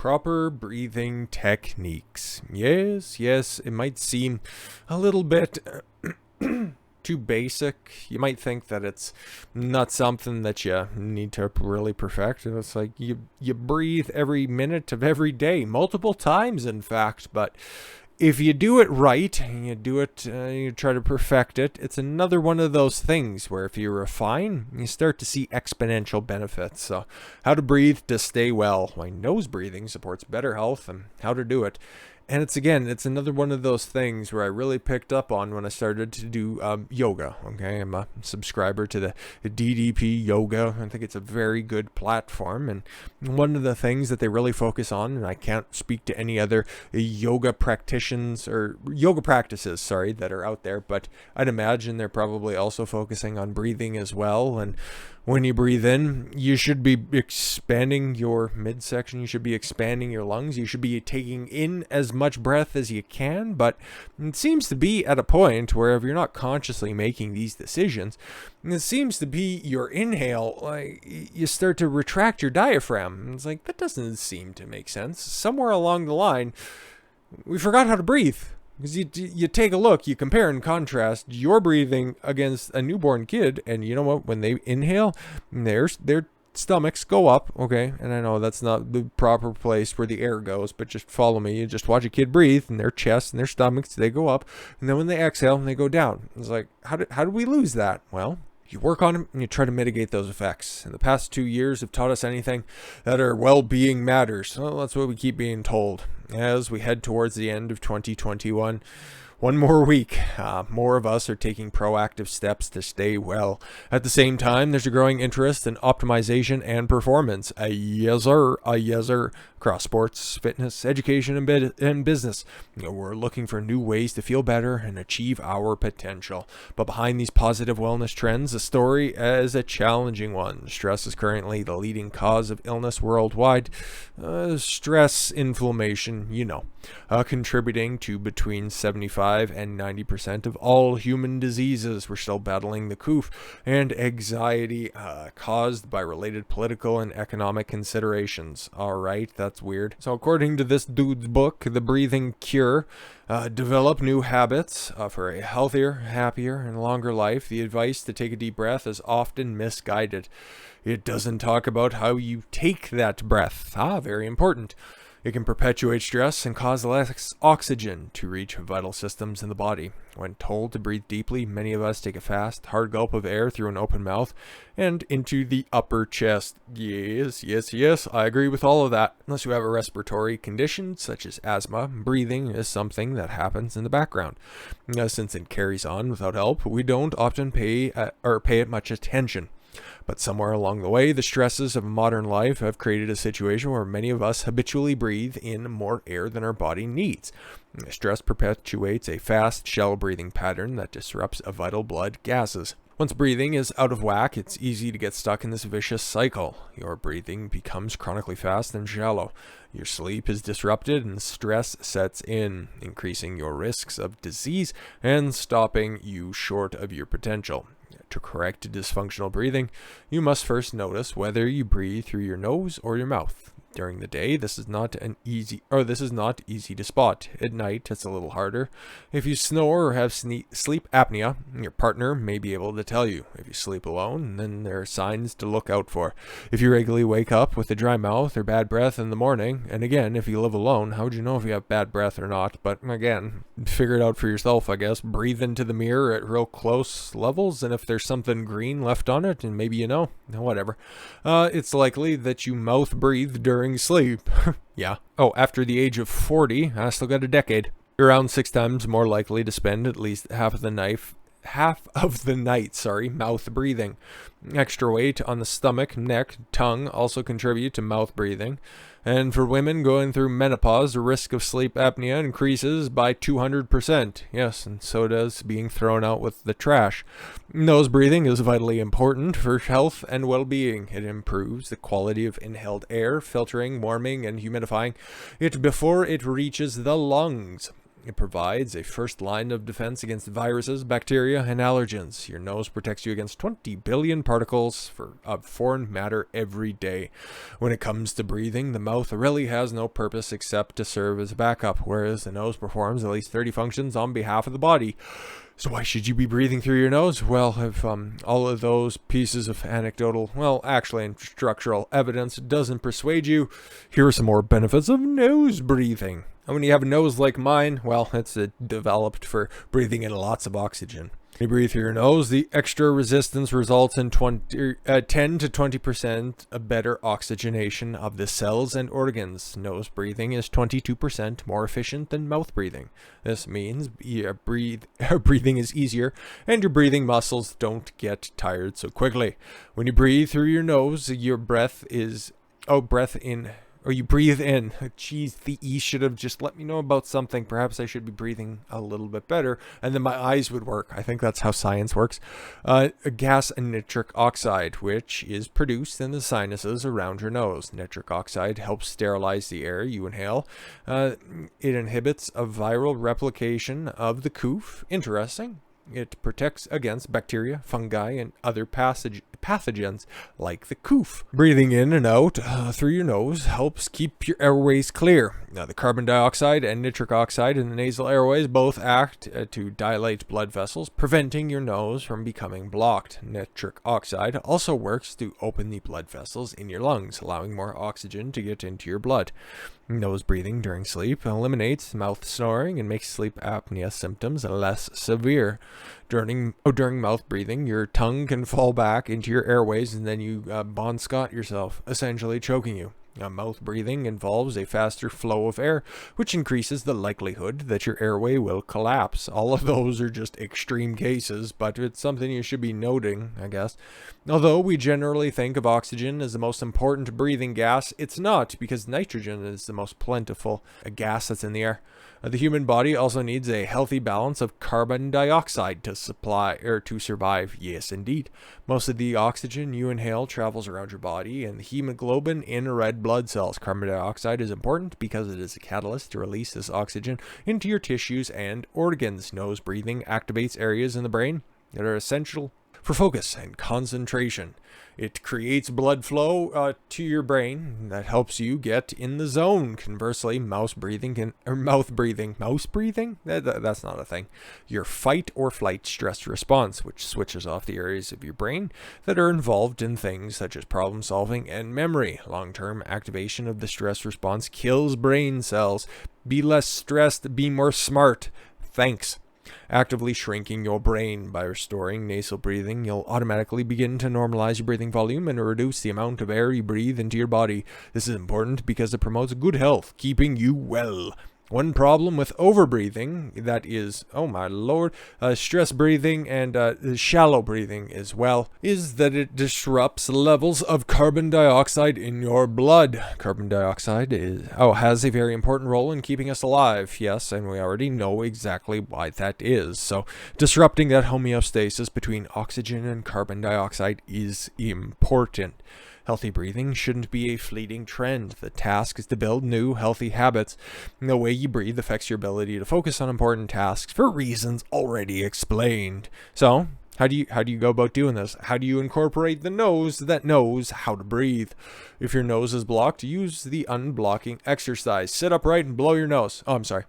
Proper breathing techniques. Yes, it might seem a little bit too basic. You might think that it's not something that you need to really perfect. And it's like you breathe every minute of every day, multiple times, in fact. But if you do it right, and you try to perfect it, it's another one of those things where if you refine, you start to see exponential benefits. So how to breathe to stay well. Why nose breathing supports better health and how to do it. And it's another one of those things where I really picked up on when I started to do yoga. Okay, I'm a subscriber to the DDP yoga. I think it's a very good platform. And one of the things that they really focus on, and I can't speak to any other yoga practitioners or yoga practices, that are out there, but I'd imagine they're probably also focusing on breathing as well. And when you breathe in, you should be expanding your midsection. You should be expanding your lungs. You should be taking in as much breath as you can. But it seems to be at a point where if you're not consciously making these decisions, it seems to be your inhale, like you start to retract your diaphragm. It's like, that doesn't seem to make sense. Somewhere along the line, we forgot how to breathe. Because you take a look, you compare and contrast your breathing against a newborn kid, and you know what? When they inhale, their stomachs go up, okay? And I know that's not the proper place where the air goes, but just follow me. You just watch a kid breathe, and their chest and their stomachs, they go up, and then when they exhale, they go down. It's like, how do we lose that? Well, you work on it and you try to mitigate those effects. And the past 2 years have taught us anything that our well-being matters. Well, that's what we keep being told. As we head towards the end of 2021, one more week, more of us are taking proactive steps to stay well. At the same time, there's a growing interest in optimization and performance. Yes sir. Across sports, fitness, education, and business. We're looking for new ways to feel better and achieve our potential. But behind these positive wellness trends, the story is a challenging one. Stress is currently the leading cause of illness worldwide. Stress, inflammation, contributing to between 75 and 90% of all human diseases. We're still battling the coof and anxiety caused by related political and economic considerations. All right, that's weird. So according to this dude's book, The Breathing Cure, develop new habits for a healthier, happier, and longer life. The advice to take a deep breath is often misguided. It doesn't talk about how you take that breath. Very important. It can perpetuate stress and cause less oxygen to reach vital systems in the body. When told to breathe deeply, many of us take a fast, hard gulp of air through an open mouth and into the upper chest. Yes, I agree with all of that. Unless you have a respiratory condition such as asthma, breathing is something that happens in the background. Since it carries on without help, we don't often pay it much attention. But somewhere along the way, the stresses of modern life have created a situation where many of us habitually breathe in more air than our body needs. Stress perpetuates a fast shell breathing pattern that disrupts vital blood gases. Once breathing is out of whack, it's easy to get stuck in this vicious cycle. Your breathing becomes chronically fast and shallow. Your sleep is disrupted and stress sets in, increasing your risks of disease and stopping you short of your potential. To correct dysfunctional breathing, you must first notice whether you breathe through your nose or your mouth. During the day, this is not easy to spot. At night, it's a little harder. If you snore or have sleep apnea, your partner may be able to tell you. If you sleep alone, then there are signs to look out for. If you regularly wake up with a dry mouth or bad breath in the morning, and again, if you live alone, how would you know if you have bad breath or not? But again, figure it out for yourself, I guess. Breathe into the mirror at real close levels, and if there's something green left on it, and maybe whatever, it's likely that you mouth breathe during sleep. Yeah. After the age of 40, I still got a decade. You're around 6 times more likely to spend at least half of the night, mouth breathing. Extra weight on the stomach, neck, tongue also contribute to mouth breathing. And for women going through menopause, the risk of sleep apnea increases by 200%. Yes, and so does being thrown out with the trash. Nose breathing is vitally important for health and well-being. It improves the quality of inhaled air, filtering, warming, and humidifying it before it reaches the lungs. It provides a first line of defense against viruses, bacteria, and allergens. Your nose protects you against 20 billion particles of foreign matter every day. When it comes to breathing, the mouth really has no purpose except to serve as a backup, whereas the nose performs at least 30 functions on behalf of the body. So why should you be breathing through your nose? Well, if all of those pieces of anecdotal, and structural evidence doesn't persuade you, here are some more benefits of nose breathing. And when you have a nose like mine, well, it's developed for breathing in lots of oxygen. When you breathe through your nose, the extra resistance results in 10 to 20% a better oxygenation of the cells and organs. Nose breathing is 22% more efficient than mouth breathing. This means breathing is easier and your breathing muscles don't get tired so quickly. When you breathe through your nose, your you breathe in. Geez, the E should have just let me know about something. Perhaps I should be breathing a little bit better, and then my eyes would work. I think that's how science works. A gas, nitric oxide, which is produced in the sinuses around your nose. Nitric oxide helps sterilize the air you inhale. It inhibits a viral replication of the coof. Interesting. It protects against bacteria, fungi, and other pathogens like the coof. Breathing in and out through your nose helps keep your airways clear. Now, the carbon dioxide and nitric oxide in the nasal airways both act to dilate blood vessels, preventing your nose from becoming blocked. Nitric oxide also works to open the blood vessels in your lungs, allowing more oxygen to get into your blood. Nose breathing during sleep eliminates mouth snoring and makes sleep apnea symptoms less severe. During mouth breathing, your tongue can fall back into your airways and then you Bon Scott yourself, essentially choking you. Mouth breathing involves a faster flow of air, which increases the likelihood that your airway will collapse. All of those are just extreme cases, but it's something you should be noting, I guess. Although we generally think of oxygen as the most important breathing gas, it's not, because nitrogen is the most plentiful gas that's in the air. The human body also needs a healthy balance of carbon dioxide to survive. Yes, indeed. Most of the oxygen you inhale travels around your body and the hemoglobin in red blood cells. Carbon dioxide is important because it is a catalyst to release this oxygen into your tissues and organs. Nose breathing activates areas in the brain that are essential for focus and concentration. It creates blood flow to your brain that helps you get in the zone. Conversely, mouse breathing, that's not a thing. Your fight or flight stress response, which switches off the areas of your brain that are involved in things such as problem solving and memory. Long-term activation of the stress response kills brain cells. Be less stressed, be more smart. Thanks. Actively shrinking your brain. By restoring nasal breathing, you'll automatically begin to normalize your breathing volume and reduce the amount of air you breathe into your body. This is important because it promotes good health, keeping you well. One problem with overbreathing, that is, oh my lord, stress breathing and shallow breathing as well, is that it disrupts levels of carbon dioxide in your blood. Carbon dioxide has a very important role in keeping us alive, yes, and we already know exactly why that is. So disrupting that homeostasis between oxygen and carbon dioxide is important. Healthy breathing shouldn't be a fleeting trend. The task is to build new, healthy habits. The way you breathe affects your ability to focus on important tasks for reasons already explained. So, how do you go about doing this? How do you incorporate the nose that knows how to breathe? If your nose is blocked, use the unblocking exercise. Sit upright and blow your nose. Oh, I'm sorry.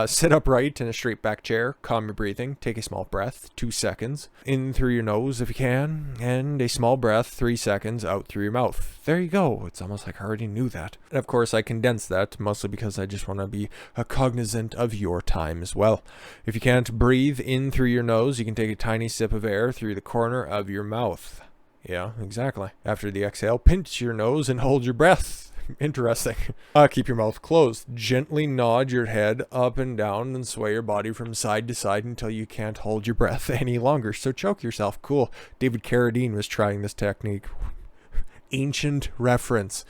Sit upright in a straight back chair, calm your breathing, take a small breath, 2 seconds, in through your nose if you can, and a small breath, 3 seconds, out through your mouth. There you go. It's almost like I already knew that. And of course, I condensed that, mostly because I just want to be cognizant of your time as well. If you can't breathe in through your nose, you can take a tiny sip of air through the corner of your mouth. Yeah, exactly. After the exhale, pinch your nose and hold your breath. Interesting. Keep your mouth closed. Gently nod your head up and down and sway your body from side to side until you can't hold your breath any longer. So choke yourself. Cool. David Carradine was trying this technique. Ancient reference.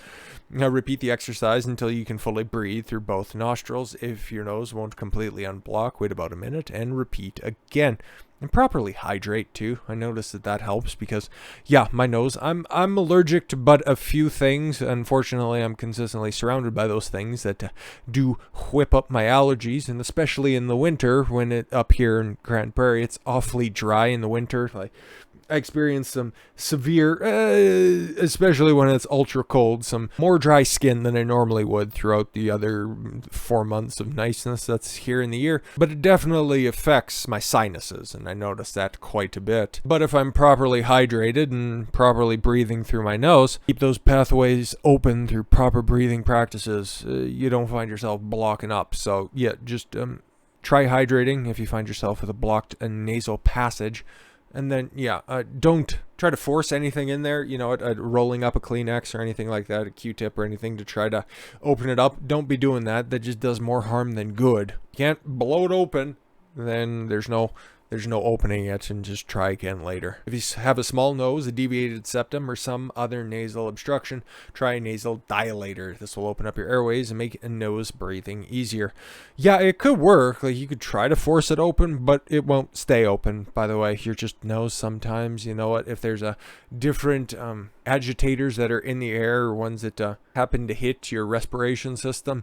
Now repeat the exercise until you can fully breathe through both nostrils. If your nose won't completely unblock, wait about a minute and repeat again. And properly hydrate too. I noticed that helps because, yeah, my nose. I'm allergic to but a few things. Unfortunately, I'm consistently surrounded by those things that do whip up my allergies, and especially in the winter when it up here in Grand Prairie, it's awfully dry in the winter. Like, I experienced some severe, especially when it's ultra cold, some more dry skin than I normally would throughout the other 4 months of niceness that's here in the year. But it definitely affects my sinuses, and I notice that quite a bit. But if I'm properly hydrated and properly breathing through my nose, keep those pathways open through proper breathing practices, you don't find yourself blocking up. So yeah, just try hydrating if you find yourself with a blocked nasal passage. And then, yeah, don't try to force anything in there, rolling up a Kleenex or anything like that, a Q-tip or anything to try to open it up. Don't be doing that. That just does more harm than good. You can't blow it open, then there's no opening it, and just try again later. If you have a small nose, a deviated septum, or some other nasal obstruction, try a nasal dilator. This will open up your airways and make nose breathing easier. Yeah, it could work. Like, you could try to force it open, but it won't stay open. By the way, your just nose sometimes, you know what, if there's a different agitators that are in the air, or ones that happen to hit your respiration system,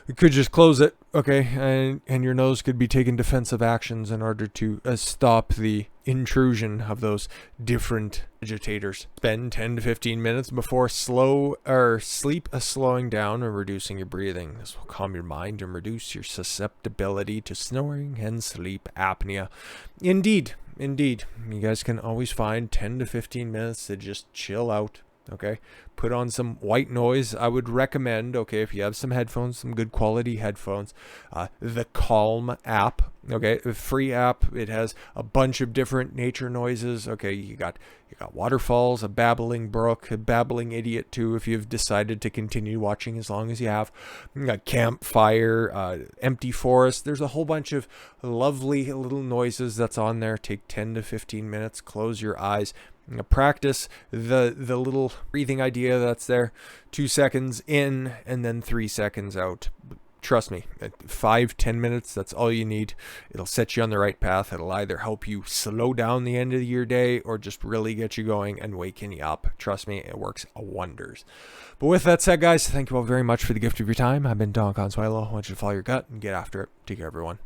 you could just close it, okay, and your nose could be taking defensive actions in order to stop the intrusion of those different agitators. Spend 10 to 15 minutes before sleep slowing down or reducing your breathing. This will calm your mind and reduce your susceptibility to snoring and sleep apnea. Indeed, you guys can always find 10 to 15 minutes to just chill out. Okay, put on some white noise. I would recommend, okay, if you have some headphones, some good quality headphones, the Calm app. Okay, a free app. It has a bunch of different nature noises. Okay, you got waterfalls, a babbling brook, a babbling idiot too, if you've decided to continue watching as long as you have. You got campfire, empty forest. There's a whole bunch of lovely little noises that's on there. Take 10 to 15 minutes. Close your eyes. Practice the little breathing idea that's there. 2 seconds in and then 3 seconds out. Trust me, at 5-10 minutes, that's all you need. It'll set you on the right path. It'll either help you slow down the end of your day or just really get you going and waking you up. Trust me, it works wonders. But with that said, guys, thank you all very much for the gift of your time. I've been Don Consuelo. I want you to follow your gut and get after it. Take care, everyone.